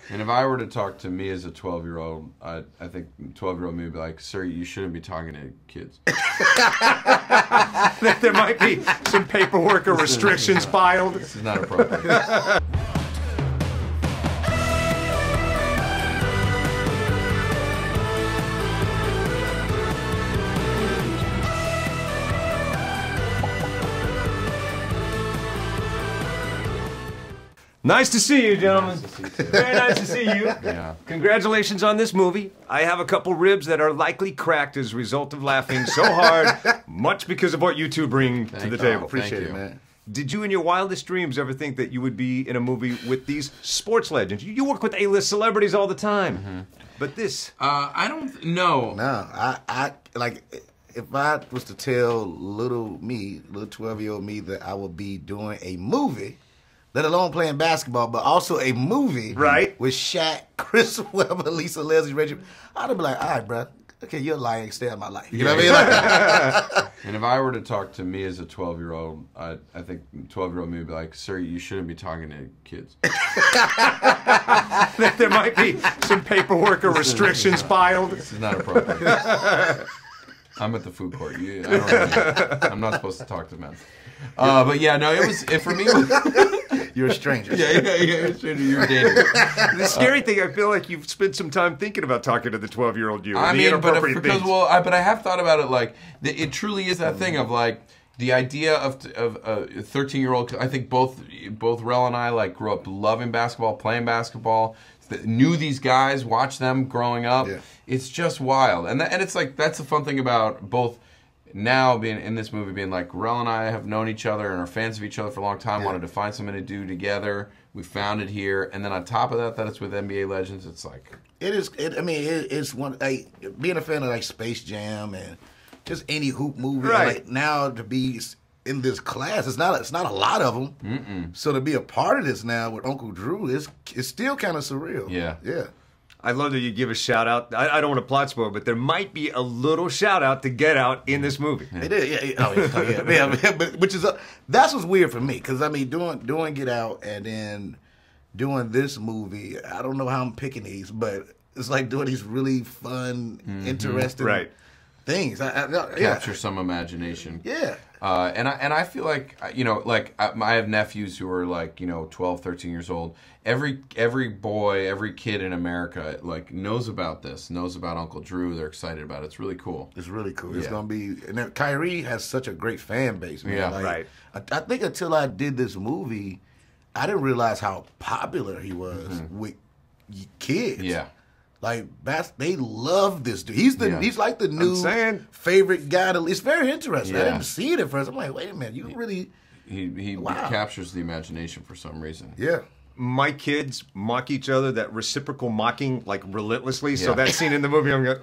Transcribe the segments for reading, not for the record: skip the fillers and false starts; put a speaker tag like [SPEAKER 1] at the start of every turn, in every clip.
[SPEAKER 1] And if I were to talk to me as a 12-year-old, I think 12-year-old me would be like, sir, you shouldn't be talking to kids.
[SPEAKER 2] There might be some paperwork or restrictions filed.
[SPEAKER 1] This is not appropriate.
[SPEAKER 2] Nice to see you, gentlemen.
[SPEAKER 1] Nice to see you too.
[SPEAKER 2] Very nice to see you.
[SPEAKER 1] Yeah.
[SPEAKER 2] Congratulations on this movie. I have a couple ribs that are likely cracked as a result of laughing so hard, much because of what you two bring to the table.
[SPEAKER 1] Appreciate it, man.
[SPEAKER 2] Did you in your wildest dreams ever think that you would be in a movie with these sports legends? You work with A-list celebrities all the time. But this...
[SPEAKER 1] I don't know.
[SPEAKER 3] No, I like, if I was to tell little 12-year-old me that I would be doing a movie, let alone playing basketball, but also a movie with Shaq, Chris Webber, Lisa Leslie, Reggie, I'd be like, all right, bro, okay, you're lying, stay out of my life. You know what I mean?
[SPEAKER 1] And if I were to talk to me as a 12-year-old, I think 12-year-old me would be like, sir, you shouldn't be talking to kids.
[SPEAKER 2] There might be some paperwork or restrictions filed.
[SPEAKER 1] This is not appropriate. I'm at the food court. I'm not supposed to talk to men. But yeah, no, for me.
[SPEAKER 3] You're a stranger.
[SPEAKER 1] Yeah, you're a stranger. You're dating.
[SPEAKER 2] The scary thing, I feel like you've spent some time thinking about talking to the 12-year-old you.
[SPEAKER 1] I mean, but I have thought about it. Like, it truly is that thing of like the idea of a 13-year-old. I think both Rel and I like grew up loving basketball, playing basketball. Knew these guys, watched them growing up. Yeah. It's just wild, and it's like that's the fun thing about both. Now being in this movie, being like Rel and I have known each other and are fans of each other for a long time. Wanted to find something to do together. We found it here, and then on top of that it's with NBA legends. It's like
[SPEAKER 3] it's one like being a fan of like Space Jam and just any hoop movie.
[SPEAKER 2] Right.
[SPEAKER 3] Like now to be in this class, it's not a lot of them. So to be a part of this now with Uncle Drew is still kind of surreal.
[SPEAKER 1] Yeah.
[SPEAKER 2] I love that you give a shout out. I don't want to plot spoil, but there might be a little shout out to Get Out in this movie.
[SPEAKER 3] It is, but which is that's what's weird for me because I mean doing Get Out and then doing this movie. I don't know how I'm picking these, but it's like doing these really fun, interesting things.
[SPEAKER 1] Capture some imagination.
[SPEAKER 3] Yeah.
[SPEAKER 1] And I feel like, I have nephews who are like, 12, 13 years old. Every boy, every kid in America, like, knows about this, knows about Uncle Drew. They're excited about it. It's really cool.
[SPEAKER 3] It's really cool. It's going to be, and then Kyrie has such a great fan base, man.
[SPEAKER 1] Yeah,
[SPEAKER 3] like, I think until I did this movie, I didn't realize how popular he was with kids.
[SPEAKER 1] Yeah.
[SPEAKER 3] Like they love this dude. He's like the new favorite guy. It's very interesting. I didn't see it at first. I'm like, wait a minute, you really?
[SPEAKER 1] He captures the imagination for some reason.
[SPEAKER 3] Yeah.
[SPEAKER 2] My kids mock each other, that reciprocal mocking, like relentlessly. So that scene in the movie, I'm going,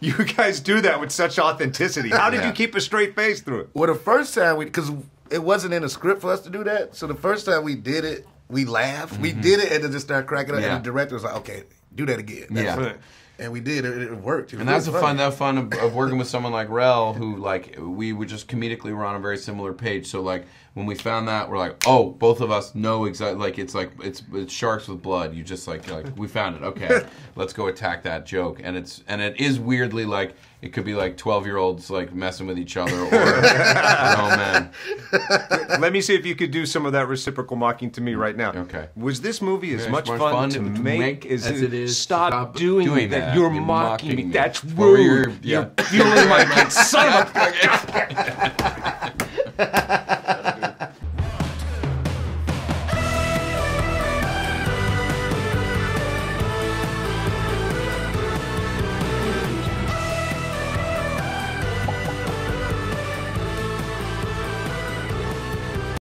[SPEAKER 2] you guys do that with such authenticity. How did you keep a straight face through it?
[SPEAKER 3] Well, the first time because it wasn't in the script for us to do that. So the first time we did it, we laughed. We did it and then just started cracking up. And the director was like, okay, do that again. And we did. It worked. And
[SPEAKER 1] that's the fun of working with someone like Rel, who like we would just comedically were on a very similar page. So like when we found that, we're like, oh, both of us know exactly. Like it's sharks with blood. You just like we found it. Okay, let's go attack that joke. And it is weirdly like it could be like 12-year-olds like messing with each other or grown men.
[SPEAKER 2] Let me see if you could do some of that reciprocal mocking to me right now.
[SPEAKER 1] Okay.
[SPEAKER 2] Was this movie as much fun to make as it is? Stop doing that. You're mocking me. That's rude. You're fueling my son of a...